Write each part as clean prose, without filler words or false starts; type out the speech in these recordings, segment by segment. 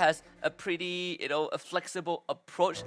has a pretty, a flexible approach.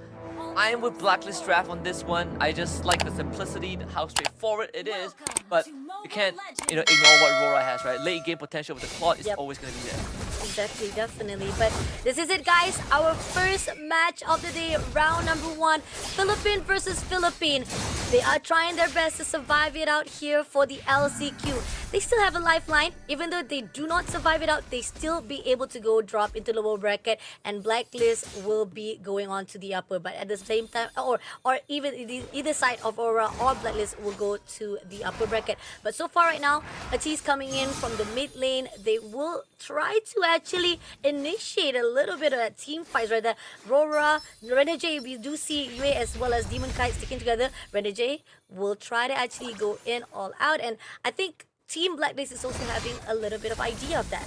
I am with Blacklist Draft on this one. I just like the simplicity, how straightforward it is. But you can't, ignore what RORA has, right? Late game potential with the Claude is always going to be there. Exactly, definitely. But this is it, guys. Our first match of the day, round number 1. Philippine versus Philippine. They are trying their best to survive it out here for the LCQ. They still have a lifeline. Even though they do not survive it out, they still be able to go drop into the lower bracket, and Blacklist will be going on to the upper. But at the same time, or even either side of Aurora or Blacklist will go to the upper bracket. But so far right now, Ati's coming in from the mid lane. They will try to actually initiate a little bit of a team fight right there. RORA, Renegade, we do see UA as well as Demon Kite sticking together. Renegade will try to actually go in all out, and I think Team Blacklist is also having a little bit of idea of that.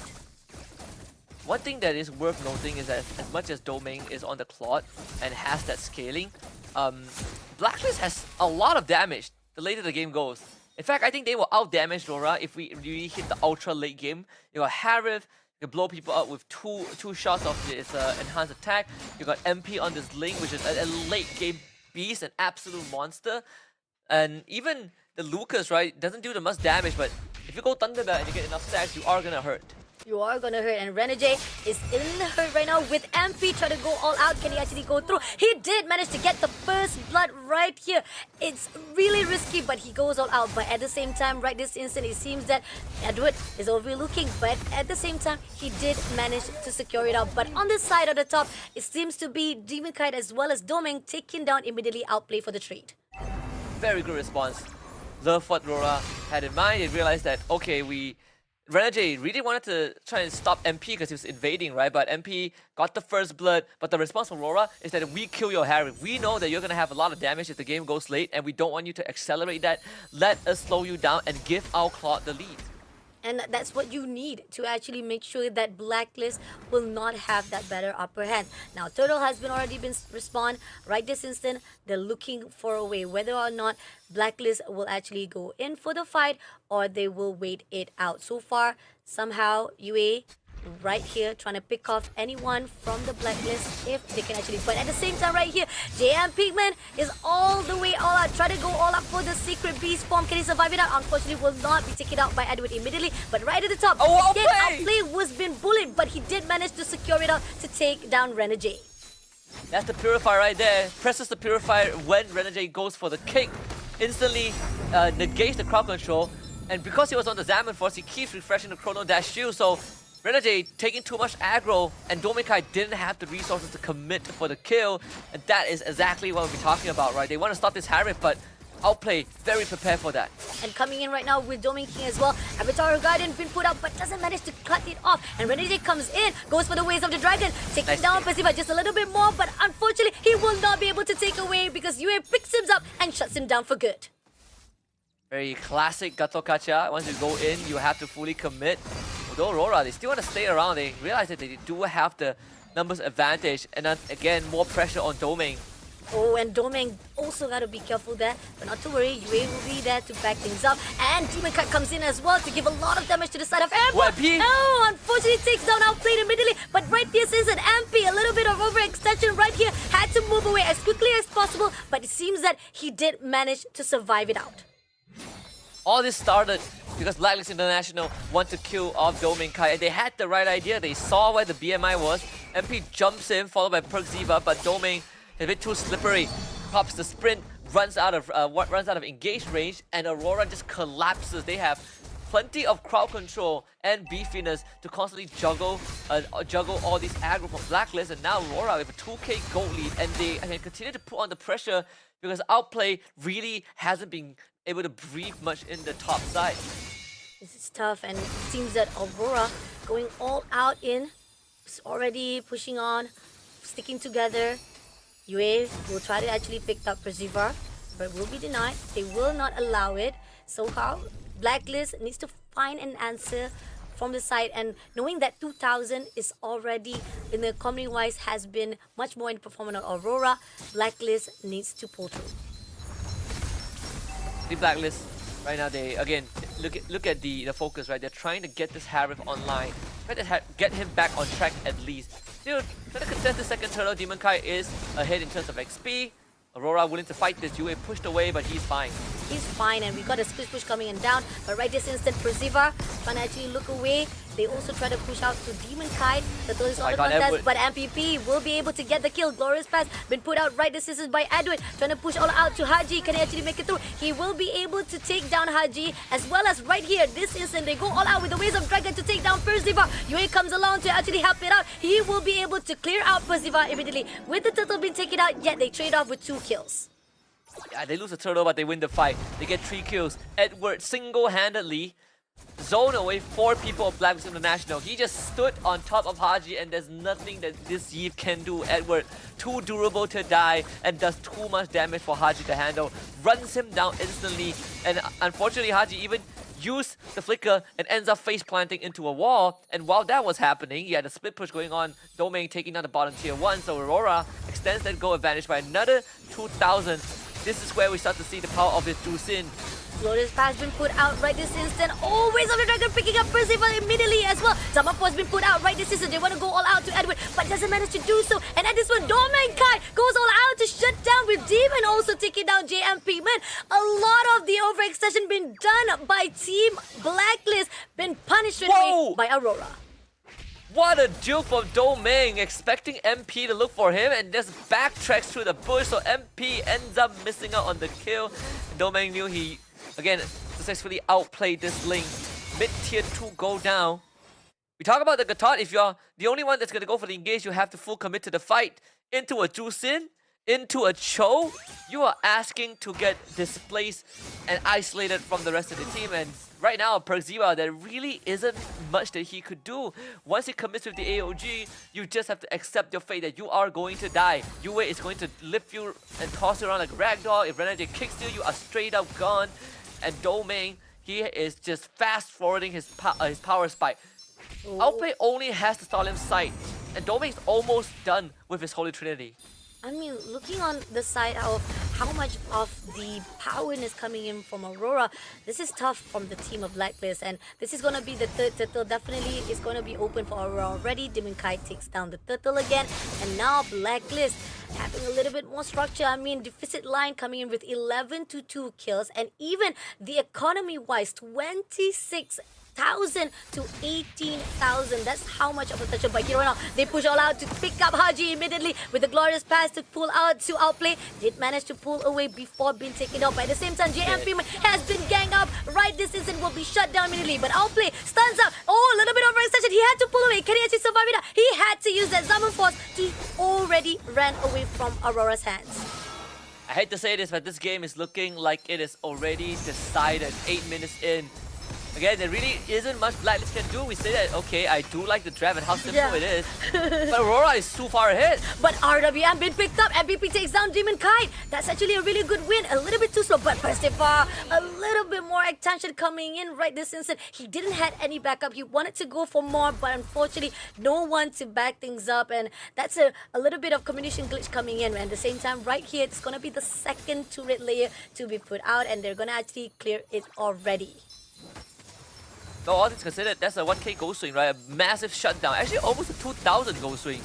One thing that is worth noting is that as much as Domain is on the Claude and has that scaling, Blacklist has a lot of damage the later the game goes. In fact, I think they will out-damage RORA if we really hit the ultra late game. You got Harith, you can blow people out with two shots of his enhanced attack. You got MP on this link, which is a late game beast, an absolute monster. And even the Lucas, right, doesn't do the most damage, but if you go Thunderbird and you get enough stacks, you are gonna hurt. You are gonna hurt, and Renegade is in the hurt right now with MP trying to go all out. Can he actually go through? He did manage to get the first blood right here. It's really risky, but he goes all out. But at the same time, right this instant, it seems that Edward is overlooking. But at the same time, he did manage to secure it out. But on the side of the top, it seems to be Demon Kite as well as Doming taking down immediately outplay for the trade. Very good response. Love what RORA had in mind. They realized that, okay, Renegade really wanted to try and stop MP because he was invading, right? But MP got the first blood. But the response from RORA is that we kill your Harry. We know that you're going to have a lot of damage if the game goes late, and we don't want you to accelerate that. Let us slow you down and give our Claude the lead. And that's what you need to actually make sure that Blacklist will not have that better upper hand. Now, Turtle has already been respawned. Right this instant, they're looking for a way, whether or not Blacklist will actually go in for the fight or they will wait it out. So far, somehow, UA right here trying to pick off anyone from the Blacklist if they can actually. But at the same time right here, JM Pigman is all the way all out, try to go all out for the secret beast form. Can he survive it out? Unfortunately will not be taken out by Edward immediately. But right at the top, outplay was been bullied, but he did manage to secure it out to take down Renegade. That's the Purifier right there. Presses the Purifier when Renegade goes for the kick. Instantly negates the crowd control. And because he was on the Zaman Force, he keeps refreshing the Chrono Dash shield. So Renegade taking too much aggro, and Domikai didn't have the resources to commit for the kill, and that is exactly what we're talking about, right? They want to stop this Harith, but Outplay very prepared for that. And coming in right now with Domain King as well. Avatar Guardian been put out, but doesn't manage to cut it off. And Renegade comes in, goes for the Waves of the Dragon, taking down Passiva just a little bit more, but unfortunately he will not be able to take away because UA picks him up and shuts him down for good. Very classic Gato Kacha. Once you go in, you have to fully commit. Although Aurora, they still want to stay around. They realize that they do have the numbers advantage. And then again, more pressure on Domain. Oh, and Domain also got to be careful there. But not to worry, UA will be there to back things up. And Demon Kite comes in as well to give a lot of damage to the side of MP. No, unfortunately takes down Outplayed immediately. But right this is an MP, a little bit of overextension right here. Had to move away as quickly as possible. But it seems that he did manage to survive it out. All this started because Blacklist International want to kill off Domain Kai, and they had the right idea. They saw where the BMI was. MP jumps in, followed by Perk Ziva, but Domain is a bit too slippery. Pops the sprint, runs out of engaged range, and Aurora just collapses. They have plenty of crowd control and beefiness to constantly juggle all these aggro from Blacklist, and now Aurora with a 2k gold lead, and they can continue to put on the pressure because Outplay really hasn't been able to breathe much in the top side. This is tough, and it seems that Aurora going all out in, is already pushing on, sticking together. UA will try to actually pick up Persever, but will be denied. They will not allow it. So how Blacklist needs to find an answer from the side, and knowing that 2000 is already in the community-wise has been much more in performance of Aurora, Blacklist needs to pull through. The Blacklist right now, they again look at the focus, right? They're trying to get this Harith online, try to get him back on track at least. Still, trying to contest the second turtle. Demon Kai is ahead in terms of XP. Aurora willing to fight this. Yue pushed away, but he's fine. He's fine, and we got a split push coming in down. But right this instant, Persiva trying to actually look away. They also try to push out to Demon Kai. Turtle is on the contest, Edward. but MPP will be able to get the kill. Glorious pass been put out right this instant by Edward. Trying to push all out to Haji. Can he actually make it through? He will be able to take down Haji, as well as right here, this instant, they go all out with the Waves of Dragon to take down Persiva. Yue comes along to actually help it out. He will be able to clear out Persiva immediately. With the turtle being taken out, yet they trade off with 2 kills. Yeah, they lose the turtle, but they win the fight. They get 3 kills. Edward single-handedly zoned away 4 people of BLACKLIST INTL. He just stood on top of Haji, and there's nothing that this Yeeve can do. Edward, too durable to die, and does too much damage for Haji to handle. Runs him down instantly, and unfortunately Haji even used the flicker and ends up face planting into a wall. And while that was happening, he had a split push going on. Domain taking down the bottom tier 1, so Aurora extends that goal advantage by another 2,000. This is where we start to see the power of his Jusin. Glorious pass been put out right this instant. Oh, Waves of the Dragon picking up Persiva immediately as well. Zamapo has been put out right this instant. They want to go all out to Edward, but doesn't manage to do so. And at this one, Domain Kai goes all out to shut down with Demon also taking down JMP. Man, a lot of the overextension been done by Team Blacklist. Been punished straight away by Aurora. What a duke from Domain, expecting MP to look for him and just backtracks through the bush, so MP ends up missing out on the kill. Domain knew he, again, successfully outplayed this link. Mid-tier 2 go down. We talk about the Gatot. If you're the only one that's going to go for the engage, you have to full commit to the fight. Into a Jusin, into a Cho, you are asking to get displaced and isolated from the rest of the team. And right now, Perziva, there really isn't much that he could do. Once he commits with the AOG, you just have to accept your fate that you are going to die. Yue is going to lift you and toss you around like a ragdoll. If Renegade kicks you are straight up gone. And Domain, he is just fast forwarding his power spike. Outplay only has the Solemn Sight, and Domain's almost done with his Holy Trinity. I mean, looking on the side of how much of the power is coming in from Aurora, this is tough from the team of Blacklist, and this is going to be the third turtle. Definitely is going to be open for Aurora already. Demon Kai takes down the turtle again, and now Blacklist having a little bit more structure. I mean, deficit line coming in with 11 to 2 kills, and even the economy-wise, 26,000 to 18,000. That's how much of a touch. But here right now, they push all out to pick up Haji immediately with the glorious pass to pull out to outplay. Did manage to pull away before being taken out. But at the same time, JMP has been ganged up. Right this instant will be shut down immediately. But outplay stuns up. Oh, a little bit of extension. He had to pull away. Can he actually survive it? He had to use that Zaman Force to already ran away from Aurora's hands. I hate to say this, but this game is looking like it is already decided. 8 minutes in. Again, there really isn't much Blacklist can do. We say that, okay, I do like the draft and how simple it is. But Aurora is too far ahead. But RWM been picked up. MVP takes down Demon Kai. That's actually a really good win. A little bit too slow, but Persiva, a little bit more attention coming in right this instant. He didn't have any backup. He wanted to go for more, but unfortunately, no one to back things up. And that's a little bit of communication glitch coming in. And at the same time, right here, it's going to be the second turret layer to be put out, and they're going to actually clear it already. So all things considered, that's a 1k goal swing, right? A massive shutdown. Actually, almost a 2,000 goal swing.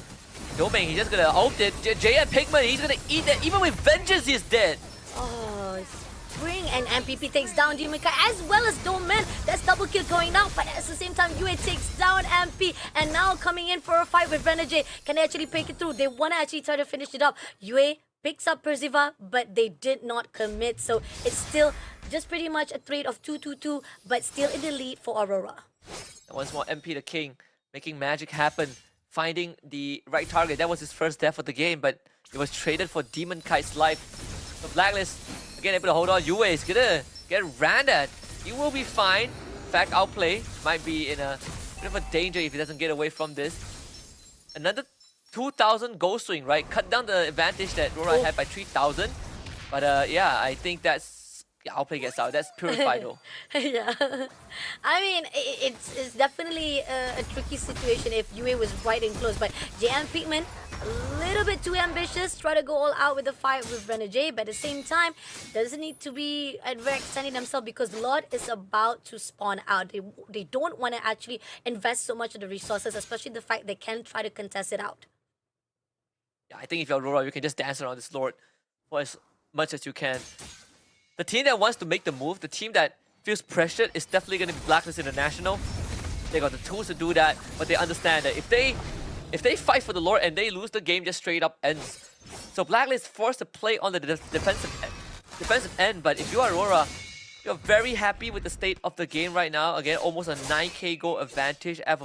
Domain, he's just gonna ult it. JM Pigman, he's gonna eat that. Even with Vengeance, he's dead. Oh, Spring and MPP takes down Demon Kai as well as Domain. That's double kill going out, but at the same time, Yue takes down MP. And now coming in for a fight with Renegade. Can they actually make it through? They wanna actually try to finish it up. Yue picks up Persiva, but they did not commit. So it's still just pretty much a trade of 2-2-2, but still in the lead for Aurora. And once more, MP the King making magic happen, finding the right target. That was his first death of the game, but it was traded for Demon Kai's life. So Blacklist, again, able to hold on. Yue is gonna get ran at. He will be fine. In fact, outplay might be in a bit of a danger if he doesn't get away from this. Another 2,000 goal swing, right? Cut down the advantage that Aurora had by 3,000. But yeah, I think that's... Yeah, outplay gets out. That's purified though. Yeah. I mean, it's definitely a tricky situation if Yue was right and close. But JM Pigman, a little bit too ambitious. Try to go all out with the fight with Renegade. But at the same time, doesn't need to be overextending themselves because Lord is about to spawn out. They don't want to actually invest so much of the resources, especially the fact they can try to contest it out. I think if you're Aurora, you can just dance around this Lord for as much as you can. The team that wants to make the move, the team that feels pressured, is definitely going to be Blacklist International. They got the tools to do that, but they understand that if they fight for the Lord and they lose, the game just straight up ends. So Blacklist forced to play on the defensive end, but if you are Aurora, you're very happy with the state of the game right now. Again, almost a 9k goal advantage as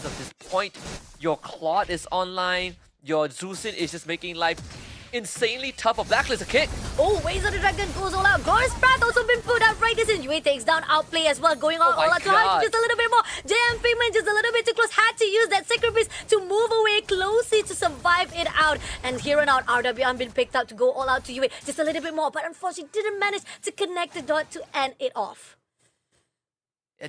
of this point. Your Claude is online. Your Zeusin is just making life insanely tough for Blacklist. A kick. Oh, Waves of the Dragon goes all out. Glorious Path also been put out right this in. Yue takes down Outplay as well, going all out to hide just a little bit more. JM Pigman just a little bit too close. Had to use that sacrifice to move away closely to survive it out. And here on out, RWM been picked up to go all out to Yue just a little bit more, but unfortunately didn't manage to connect the dot to end it off.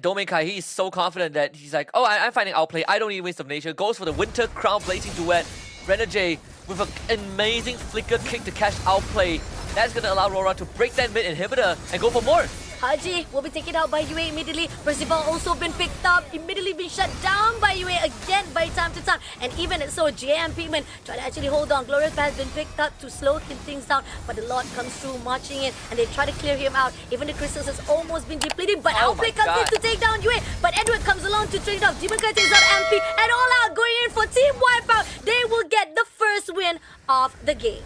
Domain Kai, he's so confident that he's like, oh, I'm finding Outplay. I don't need Winds of Nature. Goes for the Winter Crown Blazing Duet. Renajay with an amazing flicker kick to catch Outplay. That's going to allow RORA to break that mid inhibitor and go for more. Haji will be taken out by Yue immediately. Percival also been picked up, immediately been shut down by Yue again by time to time. And even so, JM Pigman try to actually hold on. Glorious Path has been picked up to slow things down, but the Lord comes through marching in and they try to clear him out. Even the crystals has almost been depleted, but Outplay comes in to take down Yue. But Edward comes along to trade it off. Demon Kai takes out MP and all out going in for team wipeout. They will get the first win of the game.